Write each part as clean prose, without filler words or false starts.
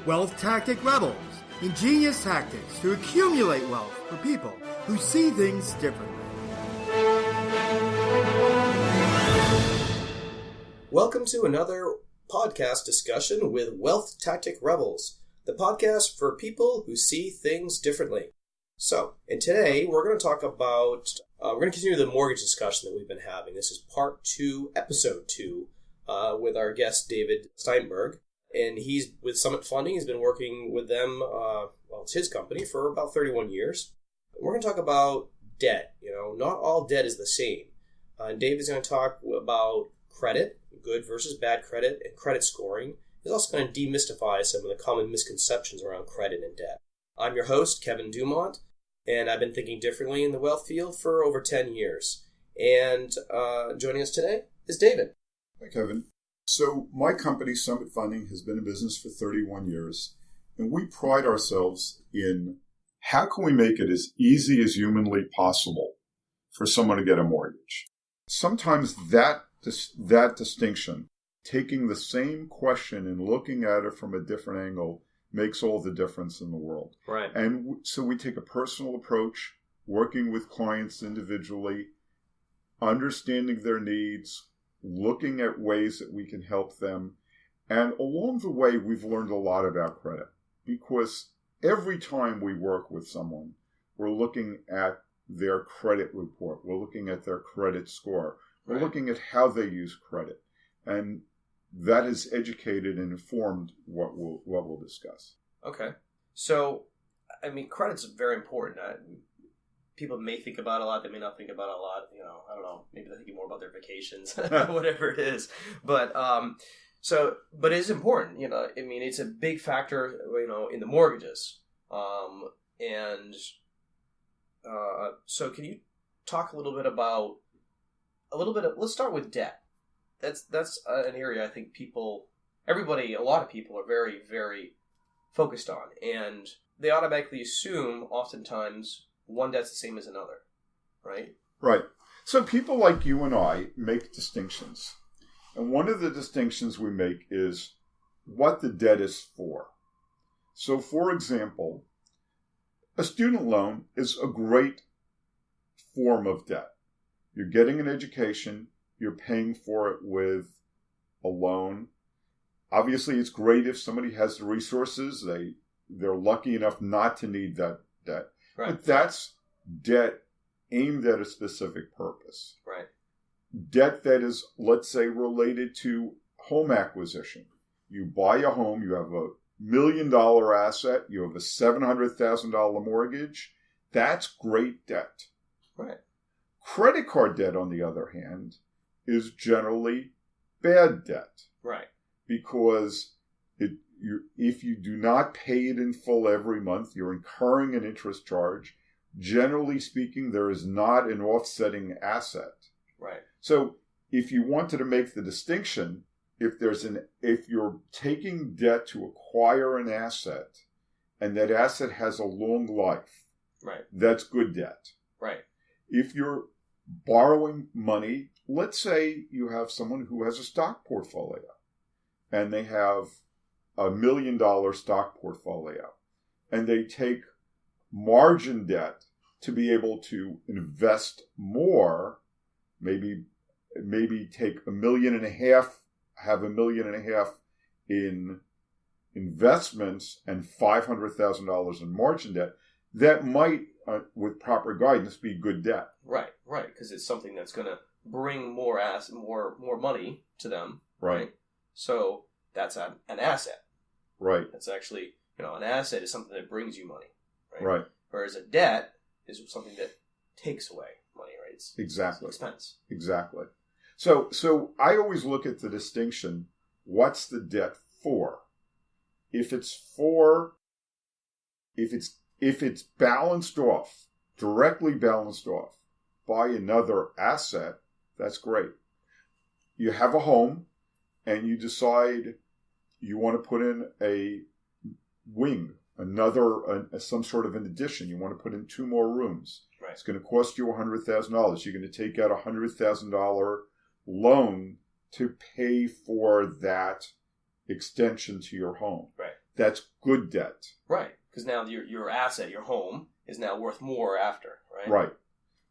Wealth Tactic Rebels, ingenious tactics to accumulate wealth for people who see things differently. Welcome to another podcast discussion with Wealth Tactic Rebels, the podcast for people who see things differently. So, and today we're going to talk about, we're going to continue the mortgage discussion that we've been having. This is part 2, episode 2, with our guest David Steinberg. And he's with Summit Funding. He's been working with them, it's his company, for about 31 years. We're going to talk about debt. Not all debt is the same. David's going to talk about credit, good versus bad credit, and credit scoring. He's also going to demystify some of the common misconceptions around credit and debt. I'm your host, Kevin Dumont, and I've been thinking differently in the wealth field for over 10 years. And joining us today is David. Hi, Kevin. So my company, Summit Funding, has been in business for 31 years, and we pride ourselves in how can we make it as easy as humanly possible for someone to get a mortgage. Sometimes that distinction, taking the same question and looking at it from a different angle, makes all the difference in the world. Right. And so we take a personal approach, working with clients individually, understanding their needs, looking at ways that we can help them. And along the way, we've learned a lot about credit, because every time we work with someone, we're looking at their credit report. We're looking at their credit score. We're looking at how they use credit. And that has educated and informed what we'll discuss. Okay. So, credit's very important. People may think about it a lot. They may not think about it a lot. I don't know. Maybe they're thinking more about their vacations, whatever it is. But but it is important. It's a big factor. In the mortgages. So can you talk a little bit about let's start with debt. That's an area I think a lot of people are very, very focused on, and they automatically assume oftentimes one debt's the same as another, right? Right. So people like you and I make distinctions. And one of the distinctions we make is what the debt is for. So, for example, a student loan is a great form of debt. You're getting an education, you're paying for it with a loan. Obviously, it's great if somebody has the resources. They're lucky enough not to need that debt. Right. But that's debt aimed at a specific purpose. Right. Debt that is, let's say, related to home acquisition. You buy a home, you have $1 million asset, you have a $700,000 mortgage. That's great debt. Right. Credit card debt, on the other hand, is generally bad debt. Right. Because if you do not pay it in full every month, you're incurring an interest charge. Generally speaking, there is not an offsetting asset. Right. So if you wanted to make the distinction, if you're taking debt to acquire an asset, and that asset has a long life, right, that's good debt. Right. If you're borrowing money, let's say you have someone who has a stock portfolio, and they have $1 million stock portfolio, and they take margin debt to be able to invest more, maybe take $1.5 million, have $1.5 million in investments and $500,000 in margin debt, that might, with proper guidance, be good debt. Right, because it's something that's going to bring more money to them. Right. So that's an asset. Right. That's actually, an asset is something that brings you money. Right. Whereas a debt is something that takes away money, right? Exactly. It's an expense. Exactly. So I always look at the distinction, what's the debt for? If it's balanced off, directly balanced off by another asset, that's great. You have a home and you decide you want to put in a wing, some sort of an addition. You want to put in 2 more rooms. Right. It's going to cost you $100,000. You're going to take out a $100,000 loan to pay for that extension to your home. Right. that's good debt. Right. Because now your asset, your home, is now worth more after, right? Right.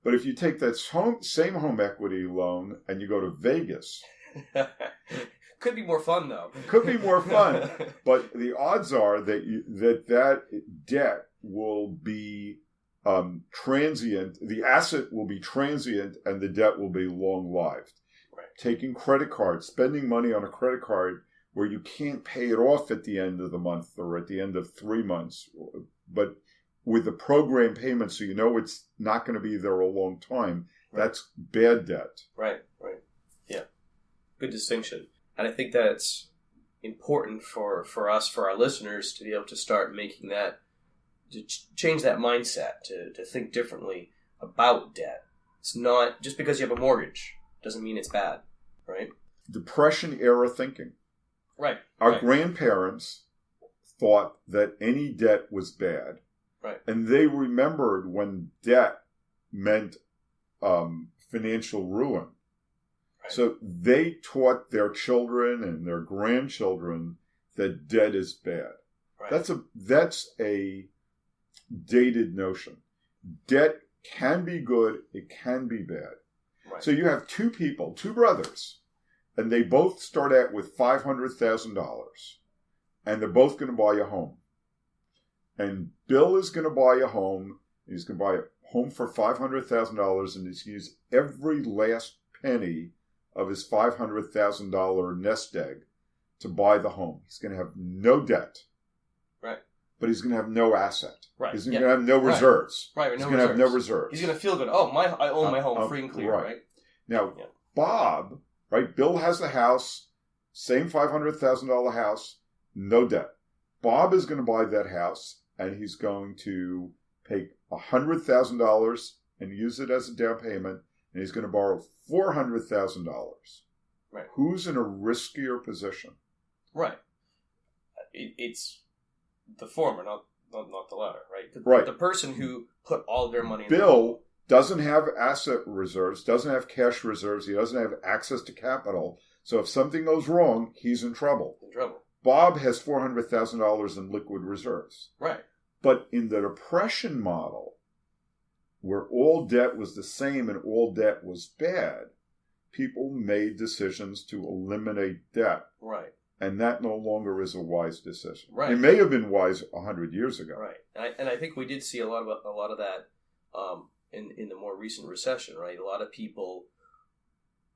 But if you take that same home equity loan and you go to Vegas... Could be more fun, though. Could be more fun. But the odds are that debt will be transient. The asset will be transient and the debt will be long-lived. Right. Taking credit cards, spending money on a credit card where you can't pay it off at the end of the month or at the end of 3 months, but with the program payment so you know it's not going to be there a long time, right. That's bad debt. Right. Yeah. Good distinction. And I think that's important for us, for our listeners, to be able to start making that, to change that mindset, to think differently about debt. It's not, just because you have a mortgage doesn't mean it's bad, right? Depression era thinking. Right. Our grandparents thought that any debt was bad. Right. And they remembered when debt meant financial ruin. Right. So they taught their children and their grandchildren that debt is bad. Right. That's a dated notion. Debt can be good, it can be bad. Right. So you have two brothers, and they both start out with $500,000, and they're both going to buy a home. And Bill is going to buy a home. He's going to buy a home for $500,000, and he's going to use every last penny of his $500,000 nest egg to buy the home. He's going to have no debt. Right. But he's going to have no asset. Right. He's going to have no reserves. Right. He's going to have no reserves. He's going to feel good. Oh, I own my home free and clear, right? Now, Bob, right, Bill has the house, same $500,000 house, no debt. Bob is going to buy that house, and he's going to pay $100,000 and use it as a down payment, and he's going to borrow $400,000. Right. Who's in a riskier position? Right. It's the former, not the latter, right? Right. The person who put all their money in Bill doesn't have asset reserves, doesn't have cash reserves, he doesn't have access to capital, so if something goes wrong, he's in trouble. Bob has $400,000 in liquid reserves. Right. But in the depression model, where all debt was the same and all debt was bad, people made decisions to eliminate debt. Right. And that no longer is a wise decision. Right. It may have been wise 100 years ago. Right. And I think we did see a lot of that in the more recent recession, right? A lot of people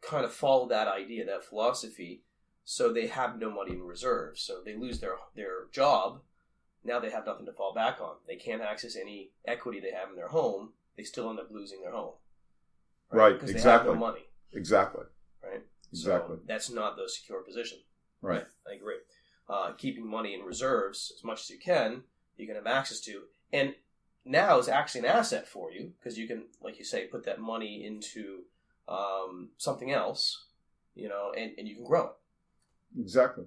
kind of follow that idea, that philosophy, so they have no money in reserves. So they lose their job. Now they have nothing to fall back on. They can't access any equity they have in their home. They still end up losing their home. Right, because exactly. they have no money. Exactly. Right? Exactly. So that's not the secure position. Right. I agree. Keeping money in reserves as much as you can have access to. And now is actually an asset for you because you can, like you say, put that money into something else, and you can grow it. Exactly.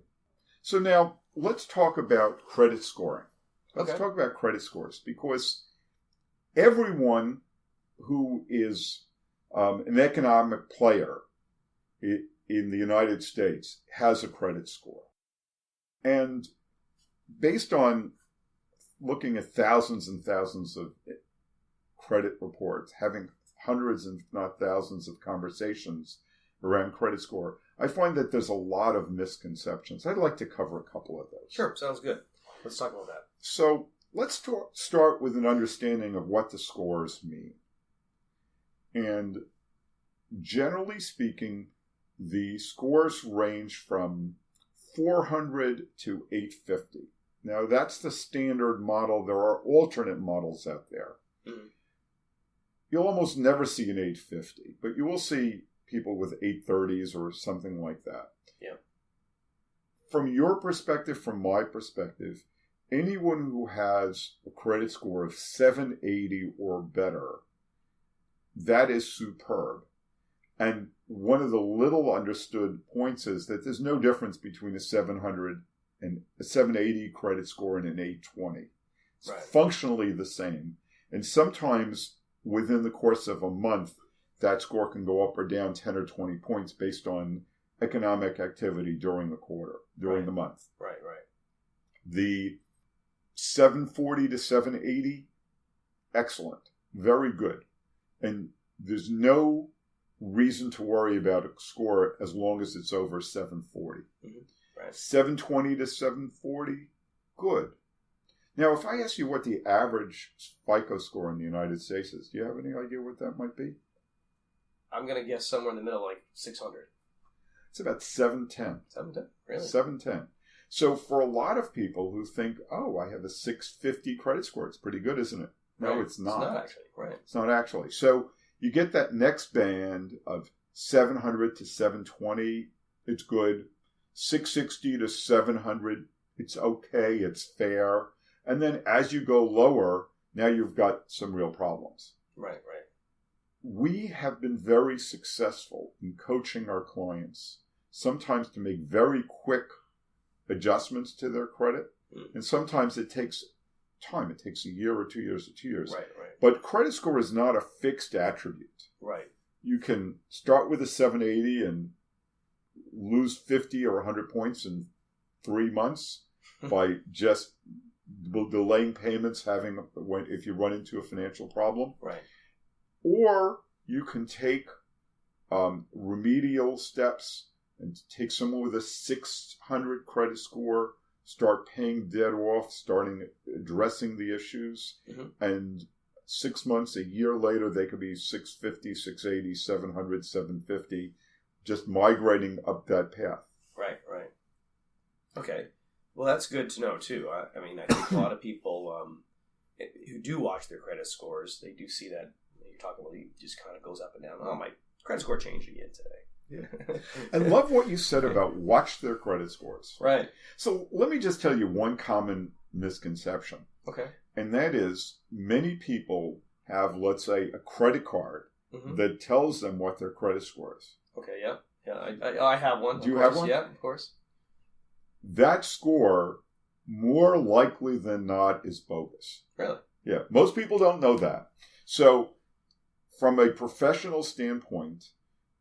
So now let's talk about credit scoring. Let's talk about credit scores because everyone who is an economic player in the United States has a credit score. And based on looking at thousands and thousands of credit reports, having hundreds if not thousands of conversations around credit score, I find that there's a lot of misconceptions. I'd like to cover a couple of those. Sure, sounds good. Let's talk about that. So let's start with an understanding of what the scores mean. And generally speaking, the scores range from 400 to 850. Now, that's the standard model. There are alternate models out there. Mm-hmm. You'll almost never see an 850, but you will see people with 830s or something like that. Yeah. From your perspective, from my perspective, anyone who has a credit score of 780 or better, that is superb. And one of the little understood points is that there's no difference between a 700 and a 780 credit score and an 820. It's functionally the same. And sometimes within the course of a month, that score can go up or down 10 or 20 points based on economic activity during the quarter, during the month. Right. The 740 to 780, excellent. Very good. And there's no reason to worry about a score as long as it's over 740. Right. 720 to 740, good. Now, if I ask you what the average FICO score in the United States is, do you have any idea what that might be? I'm going to guess somewhere in the middle, like 600. It's about 710. 710? Really? 710. So for a lot of people who think, oh, I have a 650 credit score, it's pretty good, isn't it? No, Right. it's not. It's not actually, right. It's not actually. So you get that next band of 700 to 720, it's good. 660 to 700, it's okay, it's fair. And then as you go lower, now you've got some real problems. Right. We have been very successful in coaching our clients, sometimes to make very quick adjustments to their credit. And sometimes it takes time. It takes a year or 2 years or 2 years. Right. But credit score is not a fixed attribute. Right. You can start with a 780 and lose 50 or 100 points in 3 months by just delaying payments if you run into a financial problem. Right. Or you can take remedial steps and take someone with a 600 credit score, start paying debt off, starting addressing the issues, and 6 months, a year later, they could be 650, 680, 700, 750, just migrating up that path. Right. Okay. Well, that's good to know, too. I mean, I think a lot of people who do watch their credit scores, they do see that you're talking about, it just kind of goes up and down. Oh, my credit score changed again today. Yeah. I love what you said about watch their credit scores. Right. So let me just tell you one common misconception. Okay. And that is many people have, let's say, a credit card that tells them what their credit score is. Okay, yeah. I have one. Do you have one? Yeah, of course. That score, more likely than not, is bogus. Really? Yeah. Most people don't know that. So from a professional standpoint,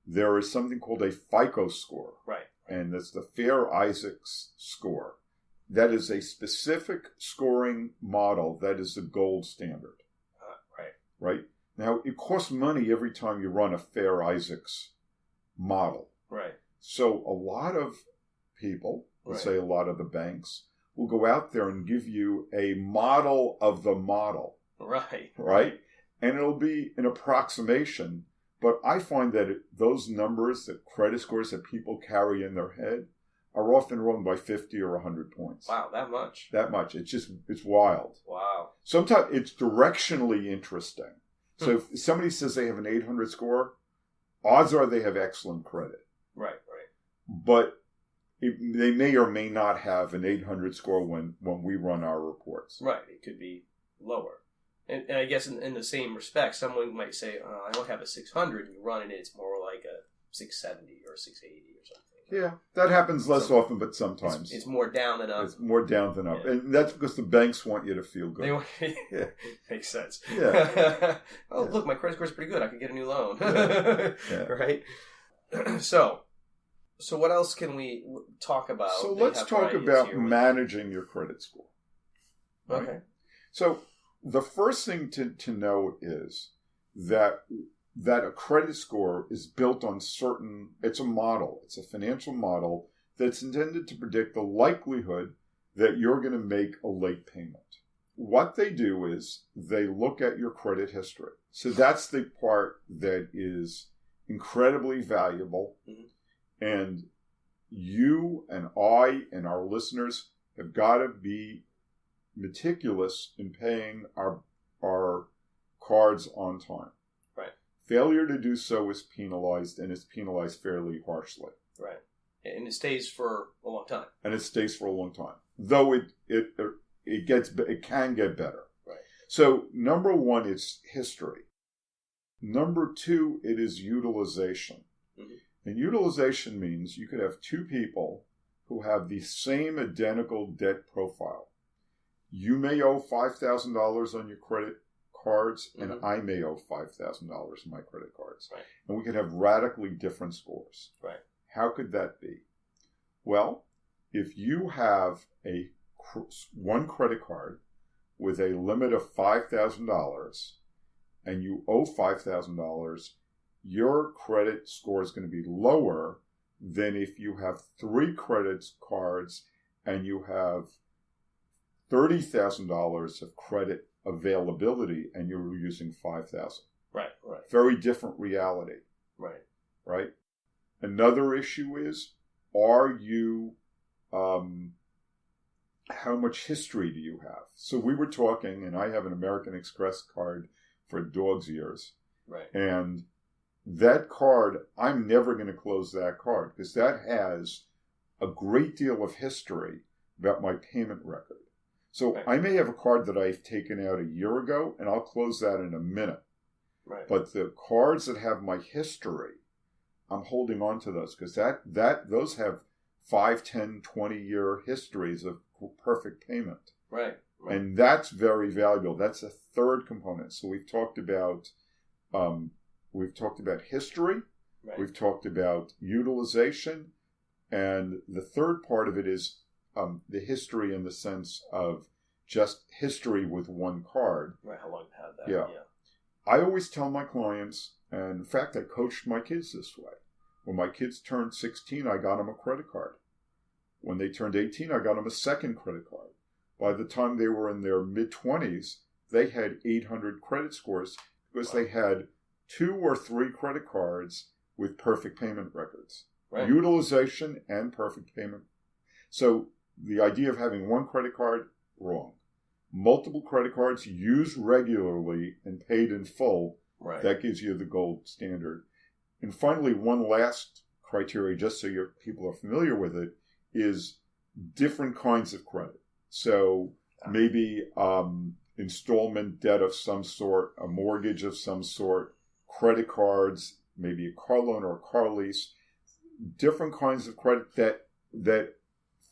there is something called a FICO score. Right. And that's the Fair-Isaacs score. That is a specific scoring model that is the gold standard. Right? Now, it costs money every time you run a Fair-Isaacs model. Right. So a lot of people, let's say a lot of the banks, will go out there and give you a model of the model. Right? And it'll be an approximation. But I find that those numbers, the credit scores that people carry in their head, are often wrong by 50 or 100 points. Wow, that much? That much. It's wild. Wow. Sometimes it's directionally interesting. So if somebody says they have an 800 score, odds are they have excellent credit. Right. But they may or may not have an 800 score when we run our reports. Right. It could be lower. And I guess in the same respect, someone might say, I don't have a 600, and you run it, it's more like a 670 or 680 or something. Yeah, that happens less often, but sometimes. It's more down than up. It's more down than up. Yeah. And that's because the banks want you to feel good. Yeah. Makes sense. Yeah. Look, my credit score's pretty good. I could get a new loan. Yeah. Right? So what else can we talk about? So let's talk about managing your credit score. Right? Okay. So the first thing to know is that a credit score is built on it's a model. It's a financial model that's intended to predict the likelihood that you're going to make a late payment. What they do is they look at your credit history. So that's the part that is incredibly valuable. And you and I and our listeners have got to be meticulous in paying our cards on time. Right. Failure to do so is penalized, and it's penalized fairly harshly. Right. And it stays for a long time. Though it can get better. Right. So number one, it's history. Number two, it is utilization. And utilization means you could have two people who have the same identical debt profile. You may owe $5,000 on your credit cards, and I may owe $5,000 on my credit cards. Right. And we could have radically different scores. Right. How could that be? Well, if you have a one credit card with a limit of $5,000 and you owe $5,000, your credit score is going to be lower than if you have 3 credit cards and you have $30,000 of credit availability and you're using $5,000. Right. Very different reality. Right. Another issue is, are you, how much history do you have? So we were talking, and I have an American Express card for dog's ears. Right. And that card, I'm never going to close that card because that has a great deal of history about my payment record. So I may have a card that I've taken out a year ago, and I'll close that in a minute. Right. But the cards that have my history, I'm holding on to those because those have 5, 10, 20-year histories of perfect payment. Right. And that's very valuable. That's a third component. So we've talked about history. Right. We've talked about utilization. And the third part of it is the history in the sense of just history with one card. Right, how long you had that. Yeah. I always tell my clients, and in fact, I coached my kids this way. When my kids turned 16, I got them a credit card. When they turned 18, I got them a second credit card. By the time they were in their mid-20s, they had 800 credit scores because they had 2 or 3 credit cards with perfect payment records. Right. Utilization and perfect payment. So the idea of having one credit card, wrong. Multiple credit cards used regularly and paid in full, right. That gives you the gold standard. And finally, one last criteria, just so your people are familiar with it, is different kinds of credit. So maybe installment debt of some sort, a mortgage of some sort, credit cards, maybe a car loan or a car lease, different kinds of credit that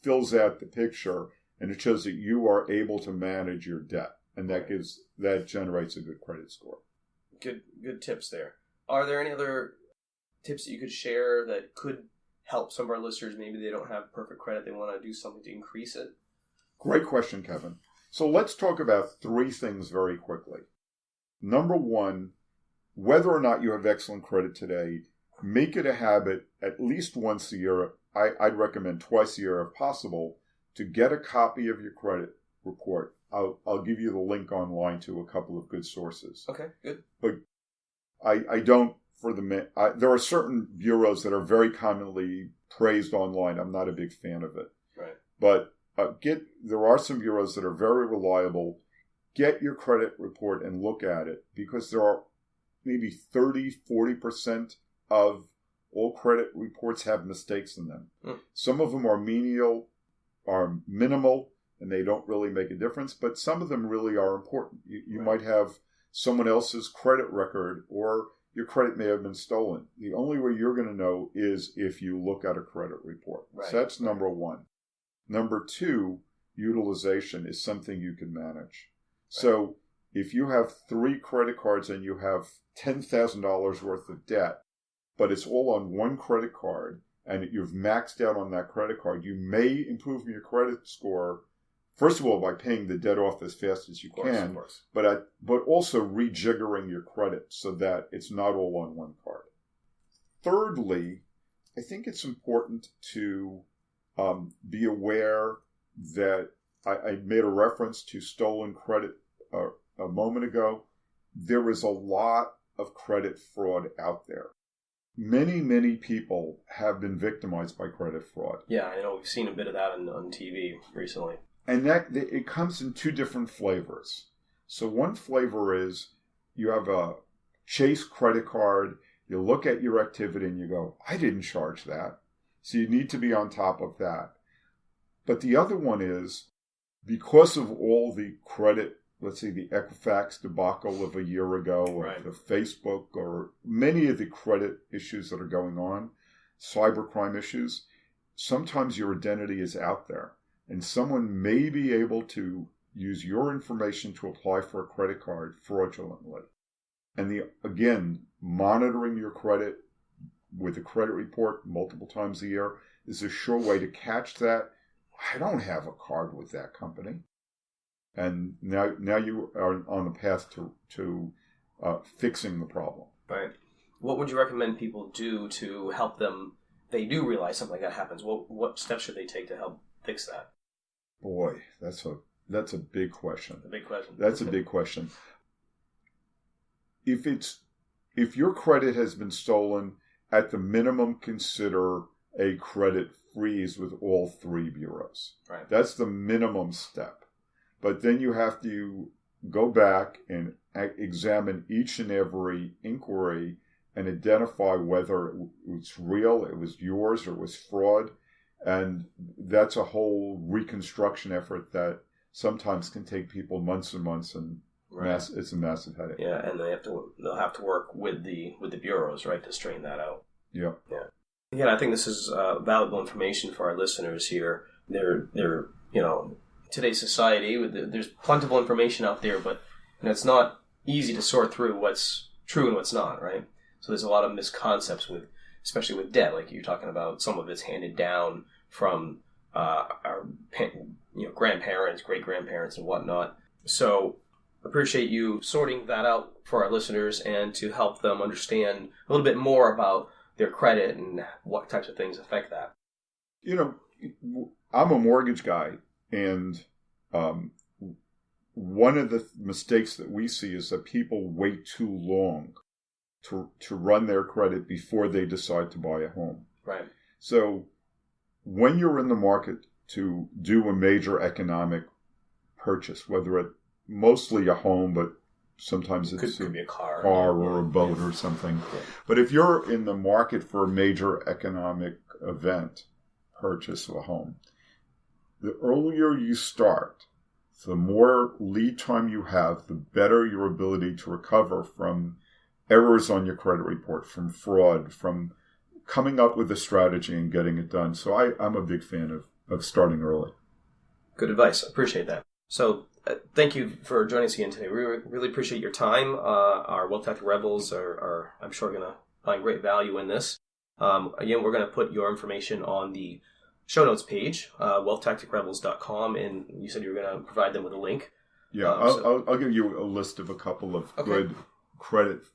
fills out the picture, and it shows that you are able to manage your debt, and that generates a good credit score. Good tips there. Are there any other tips that you could share that could help some of our listeners? Maybe they don't have perfect credit, they want to do something to increase it. Great question, Kevin. So let's talk about 3 things very quickly. Number 1, whether or not you have excellent credit today, make it a habit at least once a year. I'd recommend twice a year if possible, to get a copy of your credit report. I'll give you the link online to a couple of good sources. Okay, good. But I don't, there are certain bureaus that are very commonly praised online. I'm not a big fan of it. Right. But there are some bureaus that are very reliable. Get your credit report and look at it, because there are maybe 30-40% of all credit reports have mistakes in them. Some of them are minimal, and they don't really make a difference, but some of them really are important. You might have someone else's credit record, or your credit may have been stolen. The only way you're going to know is if you look at a credit report. Right. So that's number 1. Number 2, utilization is something you can manage. Right. So if you have 3 credit cards and you have $10,000 worth of debt, but it's all on one credit card, and you've maxed out on that credit card, you may improve your credit score, first of all, by paying the debt off as fast as you can, but also rejiggering your credit so that it's not all on one card. Thirdly, I think it's important to be aware that I made a reference to stolen credit a moment ago. There is a lot of credit fraud out there. Many, many people have been victimized by credit fraud. Yeah, I know. We've seen a bit of that on TV recently. And it comes in 2 different flavors. So one flavor is you have a Chase credit card, you look at your activity and you go, I didn't charge that. So you need to be on top of that. But the other one is, because of all the credit, let's say the Equifax debacle of a year ago, or right. the Facebook, or many of the credit issues that are going on, cybercrime issues, sometimes your identity is out there. And someone may be able to use your information to apply for a credit card fraudulently. And again, monitoring your credit with a credit report multiple times a year is a sure way to catch that, I don't have a card with that company. And now you are on the path to fixing the problem. Right. What would you recommend people do to help them? They do realize something like that happens. What steps should they take to help fix that? Boy, that's a big question. A big question. That's a big question. If your credit has been stolen, at the minimum, consider a credit freeze with all three bureaus. Right. That's the minimum step. But then you have to go back and examine each and every inquiry and identify whether it's real, it was yours, or it was fraud. And that's a whole reconstruction effort that sometimes can take people months and months, and it's a massive headache. Yeah, and they'll have to work with the bureaus, right, to straighten that out. Yeah. Again, I think this is valuable information for our listeners here. They're today's society, there's plentiful information out there, but it's not easy to sort through what's true and what's not, right? So there's a lot of misconceptions especially with debt, like you're talking about. Some of it's handed down from our grandparents, great-grandparents, and whatnot. So appreciate you sorting that out for our listeners and to help them understand a little bit more about their credit and what types of things affect that. I'm a mortgage guy, and one of the mistakes that we see is that people wait too long to run their credit before they decide to buy a home. Right. So when you're in the market to do a major economic purchase, whether it's mostly a home, but sometimes it could be a car or a boat or something. Yeah. But if you're in the market for a major economic event, purchase of a home, the earlier you start, the more lead time you have, the better your ability to recover from errors on your credit report, from fraud, from coming up with a strategy and getting it done. So I'm a big fan of starting early. Good advice. I appreciate that. So thank you for joining us again today. We really appreciate your time. Our Wealth Tactic Rebels are I'm sure, going to find great value in this. Again, we're going to put your information on the show notes page, wealthtacticrebels.com, and you said you were going to provide them with a link. Yeah, I'll give you a list of a couple of good credit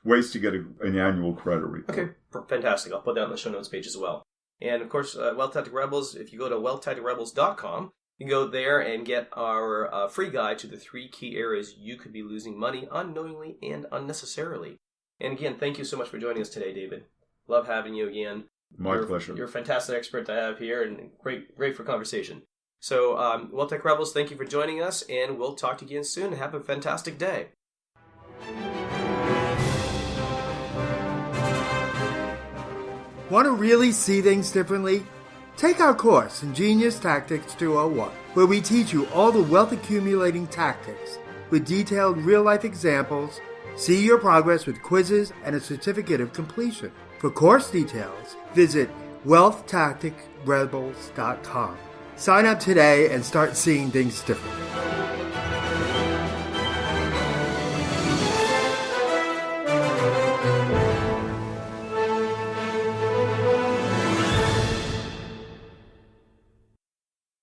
ways to get an annual credit report. Okay, fantastic. I'll put that on the show notes page as well. And of course, Wealth Tactic Rebels, if you go to wealthtacticrebels.com, you can go there and get our free guide to the 3 key areas you could be losing money unknowingly and unnecessarily. And again, thank you so much for joining us today, David. Love having you again. My pleasure. You're a fantastic expert to have here, and great for conversation. So, Wealth Tech Rebels, thank you for joining us, and we'll talk to you again soon. Have a fantastic day. Want to really see things differently? Take our course, Ingenious Tactics 201, where we teach you all the wealth accumulating tactics with detailed real-life examples. See your progress with quizzes and a certificate of completion. For course details, visit wealthtacticrebels.com. Sign up today and start seeing things differently.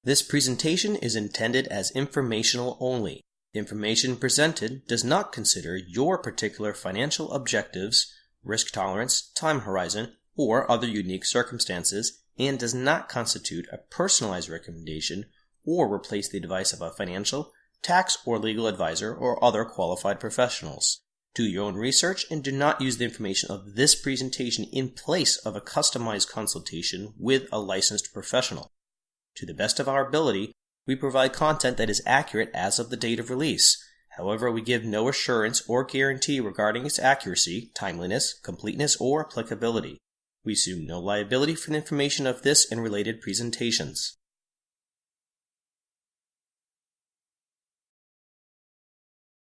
This presentation is intended as informational only. The information presented does not consider your particular financial objectives, risk tolerance, time horizon, or other unique circumstances, and does not constitute a personalized recommendation or replace the advice of a financial, tax, or legal advisor or other qualified professionals. Do your own research and do not use the information of this presentation in place of a customized consultation with a licensed professional. To the best of our ability, we provide content that is accurate as of the date of release. However, we give no assurance or guarantee regarding its accuracy, timeliness, completeness, or applicability. We assume no liability for the information of this and related presentations.